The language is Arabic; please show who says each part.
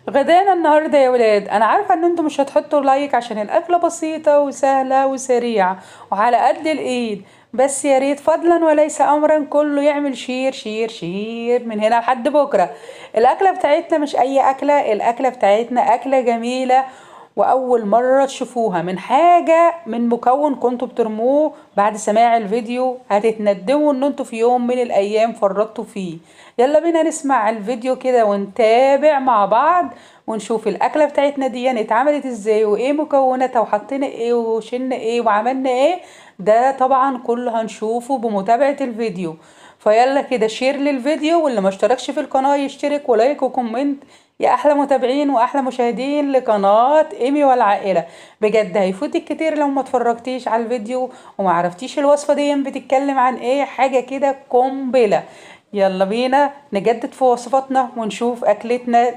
Speaker 1: غدانا النهارده يا ولاد، انا عارفه ان انتم مش هتحطوا لايك عشان الاكله بسيطه وسهله وسريعه وعلى قد الايد. بس يا ريت فضلا وليس امرا كله يعمل شير شير شير من هنا لحد بكره. الاكله بتاعتنا مش اي اكله، الاكله بتاعتنا اكله جميله واول مره تشوفوها من حاجه، من مكون كنتوا بترموه بعد سماع الفيديو هتتندموا ان انتوا في يوم من الايام فرطتوا فيه. يلا بينا نسمع الفيديو كده ونتابع مع بعض ونشوف الأكلة بتاعتنا دي اتعملت ازاي وايه مكوناتها وحطينا ايه وشلنا ايه وعملنا ايه. ده طبعا كله هنشوفه بمتابعة الفيديو. فيلا كده شير للفيديو، واللي ما اشتركش في القناة يشترك ولايك وكومنت. يا احلى متابعين واحلى مشاهدين لقناة ايمي والعائلة. بجد هيفوتك كتير لو ما اتفرجتيش على الفيديو وما عرفتيش الوصفة دي بتتكلم عن ايه. حاجة كده قنبلة. يلا بينا نجدد في وصفاتنا ونشوف أكلتنا.